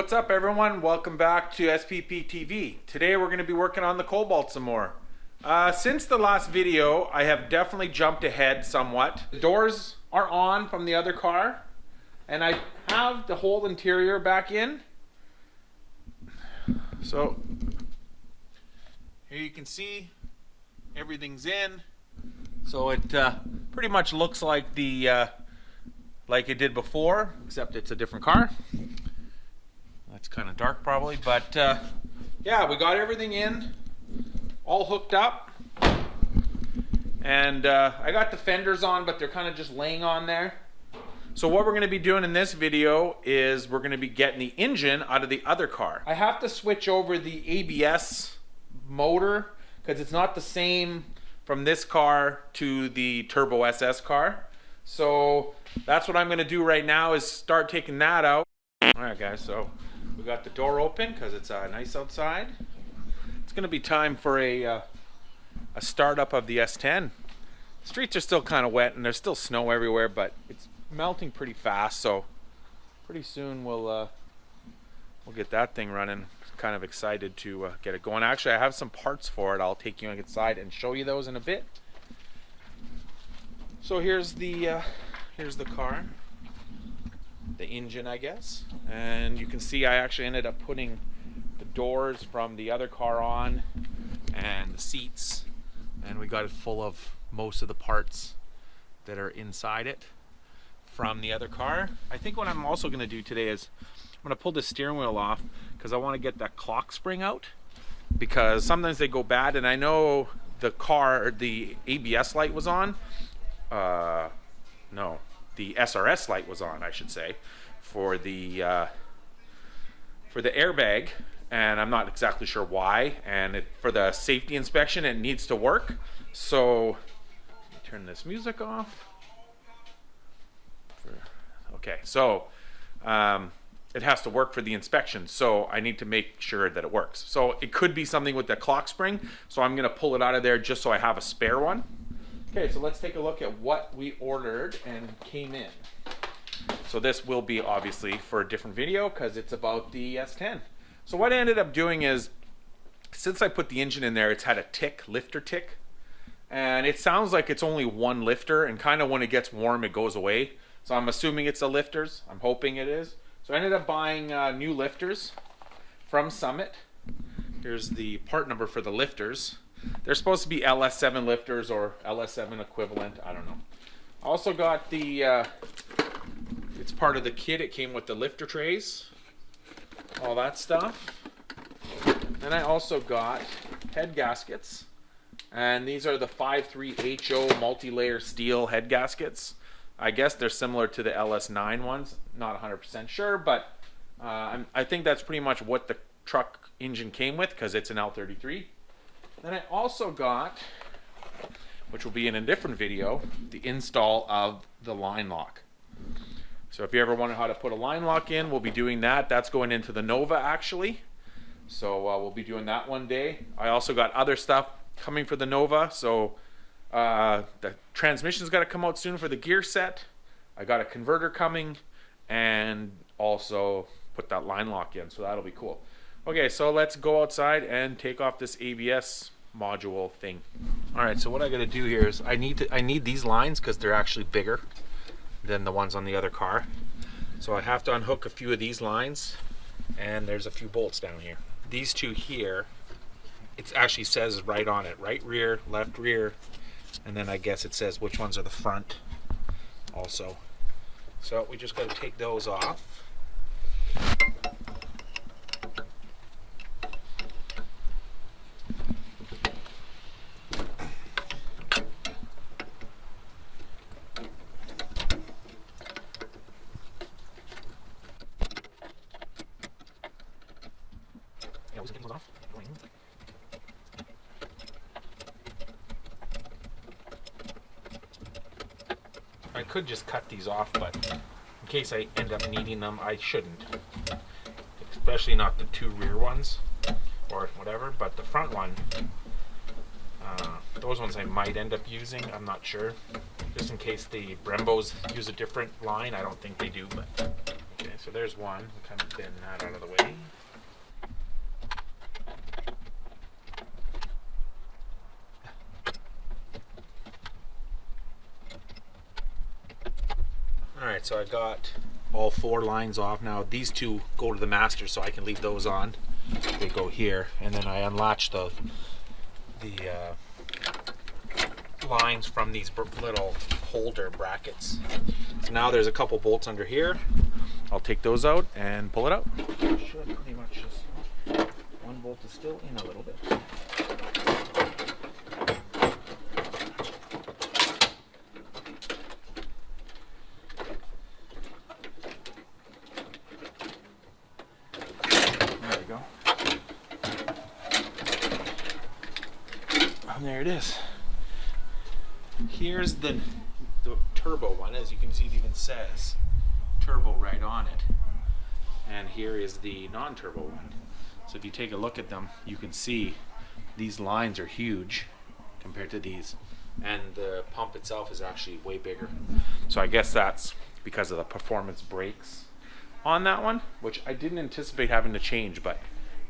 what's up everyone? Welcome back to SPPTV. Today we're going to be working on the Cobalt some more. Since the last video, I have definitely jumped ahead somewhat. The doors are on from the other car, and I have the whole interior back in. So here you can see everything's in. So it pretty much looks like the like it did before, except it's a different car. That's kind of dark probably, but yeah, we got everything in, all hooked up, and I got the fenders on, but they're kind of just laying on there. So what we're going to be doing in this video is we're going to be getting the engine out of the other car. I have to switch over the ABS motor because it's not the same from this car to the Turbo SS car. So that's what I'm going to do right now, is start taking that out. Alright guys, so we got the door open because it's nice outside. It's going to be time for a startup of the S10. The streets are still kind of wet and there's still snow everywhere, but it's melting pretty fast, so pretty soon we'll get that thing running. Kind of excited to get it going. Actually, I have some parts for it. I'll take you inside and show you those in a bit. So here's the car, the engine, I guess, and you can see I actually ended up putting the doors from the other car on and the seats, and we got it full of most of the parts that are inside it from the other car. I think what I'm also going to do today is I'm going to pull the steering wheel off because I want to get that clock spring out, because sometimes they go bad, and I know the car, the ABS light was on. No, the SRS light was on, I should say, for the airbag, and I'm not exactly sure why. And for the safety inspection, it needs to work. So let me turn this music off. Okay, so it has to work for the inspection, so I need to make sure that it works. So it could be something with the clock spring, so I'm going to pull it out of there just so I have a spare one. Okay, so let's take a look at what we ordered and came in. So this will be obviously for a different video because it's about the S10. So what I ended up doing is, since I put the engine in there, it's had a tick, lifter tick, and it sounds like it's only one lifter, and kind of when it gets warm it goes away. So I'm assuming it's the lifters. I'm hoping it is. So I ended up buying new lifters from Summit. Here's the part number for the lifters. They're supposed to be LS7 lifters or LS7 equivalent. I don't know. I also got the, it's part of the kit. It came with the lifter trays, all that stuff. Then I also got head gaskets. And these are the 5.3 HO multi-layer steel head gaskets. I guess they're similar to the LS9 ones. Not 100% sure, but I think that's pretty much what the truck engine came with because it's an L33. Then I also got, which will be in a different video, the install of the line lock. So if you ever wonder how to put a line lock in, we'll be doing that. That's going into the Nova actually. So we'll be doing that one day. I also got other stuff coming for the Nova. So the transmission's got to come out soon for the gear set. I got a converter coming, and also put that line lock in. So that'll be cool. Okay, so let's go outside and take off this ABS module thing. All right, so what I got to do here is I need these lines because they're actually bigger than the ones on the other car. So I have to unhook a few of these lines, and there's a few bolts down here. These two here, it actually says right on it, right rear, left rear, and then I guess it says which ones are the front also. So we just got to take those off. I could just cut these off, but in case I end up needing them, I shouldn't. Especially not the two rear ones or whatever, but the front one, those ones I might end up using, I'm not sure. Just in case the Brembos use a different line. I don't think they do, but Okay, so there's one. We'll kind of bend that out of the way. Alright, so I got all 4 lines off. Now these 2 go to the master, so I can leave those on. They go here, and then I unlatch the lines from these little holder brackets. So now there's a couple bolts under here. I'll take those out and pull it out. Should pretty much just, one bolt is still in a little bit. There we go. And there it is. Here's the turbo one. As you can see, it even says turbo right on it. And here is the non-turbo one. So if you take a look at them, you can see these lines are huge compared to these. And the pump itself is actually way bigger. So I guess that's because of the performance brakes on that one, which I didn't anticipate having to change, but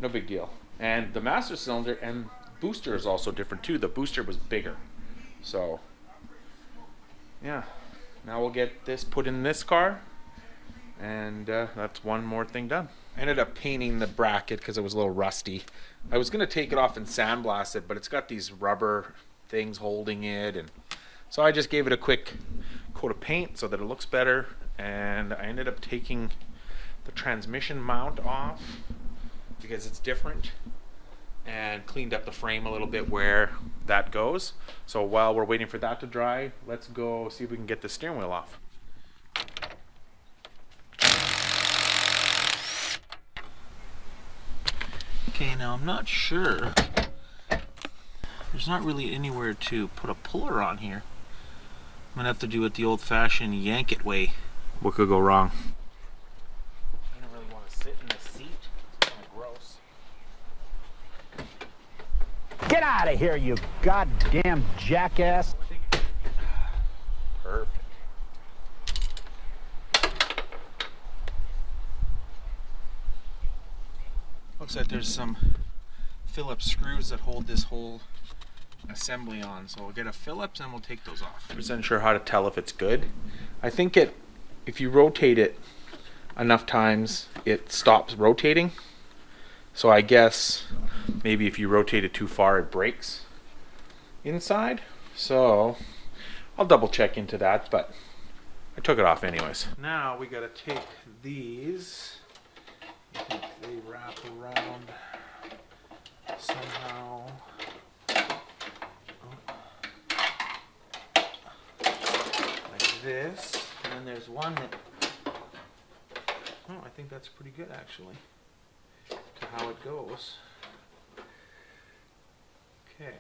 no big deal. And the master cylinder and booster is also different too. The booster was bigger. So yeah, now we'll get this put in this car, and that's one more thing done. I ended up painting the bracket because it was a little rusty. I was going to take it off and sandblast it, but it's got these rubber things holding it, and so I just gave it a quick coat of paint so that it looks better. And I ended up taking the transmission mount off because it's different, and cleaned up the frame a little bit where that goes. So while we're waiting for that to dry, let's go see if we can get the steering wheel off. Okay, now I'm not sure. There's not really anywhere to put a puller on here. I'm gonna have to do it the old-fashioned yank it way. What could go wrong? I don't really want to sit in the seat. It's kind of gross. Get out of here, you goddamn jackass. Perfect. Looks like there's some Phillips screws that hold this whole assembly on. So we'll get a Phillips and we'll take those off. 100% sure how to tell if it's good. I think if you rotate it enough times, it stops rotating. So I guess maybe if you rotate it too far, it breaks inside. So I'll double check into that, but I took it off anyways. Now we gotta take these. I think they wrap around somehow. Like this. And then there's one that, oh, I think that's pretty good actually, to how it goes. Okay.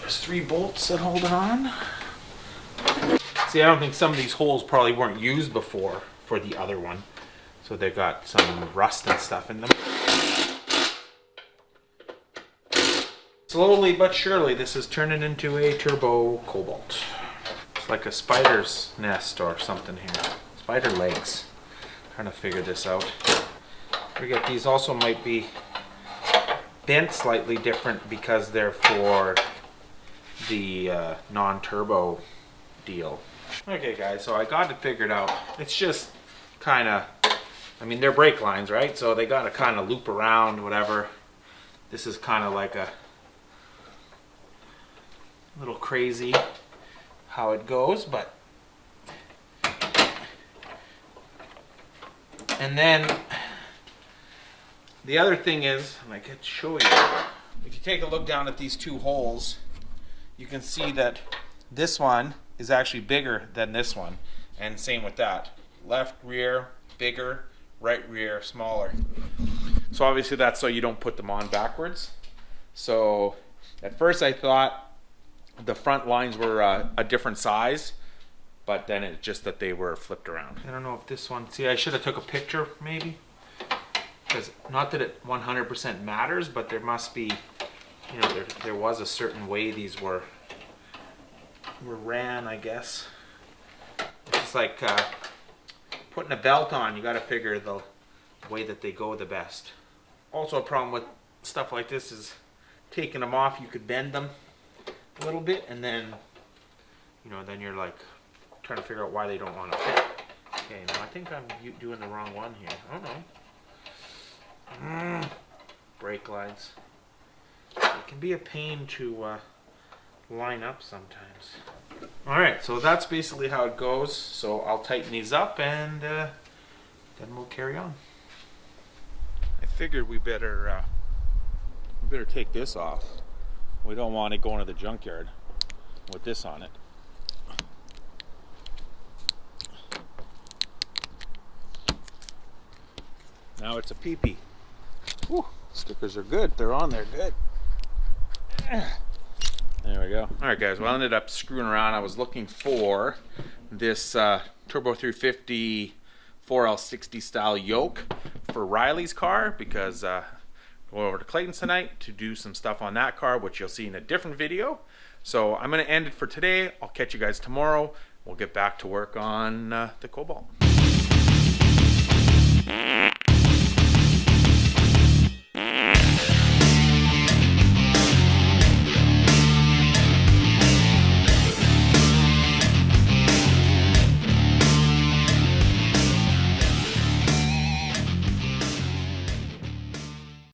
There's 3 bolts that hold it on. See, I don't think some of these holes probably weren't used before for the other one. So they got some rust and stuff in them. Slowly but surely, this is turning into a turbo Cobalt. It's like a spider's nest or something here. Spider legs. Trying to figure this out. Forget these also might be bent slightly different because they're for the non-turbo deal. Okay guys, so I got it figured out. It's just kind of, I mean, they're brake lines, right? So they got to kind of loop around, whatever. This is kind of like a little crazy how it goes, but and then the other thing is, and I could show you, if you take a look down at these 2 holes, you can see that this one is actually bigger than this one, and same with that. Left rear bigger, right rear smaller. So obviously that's so you don't put them on backwards. So at first I thought the front lines were a different size, but then it's just that they were flipped around. I don't know if this one, see, I should have took a picture maybe, because not that it 100% matters, but there must be, you know, there was a certain way these were ran, I guess. It's like putting a belt on, you got to figure the way that they go the best. Also, a problem with stuff like this is taking them off. You could bend them a little bit, and then, you know, then you're like trying to figure out why they don't want to fit. Okay, now I think I'm doing the wrong one here. Oh no. Brake lines. It can be a pain to line up sometimes. Alright, so that's basically how it goes. So I'll tighten these up and then we'll carry on. I figured we better take this off. We don't want it going to the junkyard with this on it. Now it's a PP. Whew, stickers are good. They're on there good. There we go. All right, guys. Well, I ended up screwing around. I was looking for this Turbo 350 4L60 style yoke for Riley's car because we'll go over to Clayton's tonight to do some stuff on that car, which you'll see in a different video. So I'm going to end it for today. I'll catch you guys tomorrow. We'll get back to work on the Cobalt.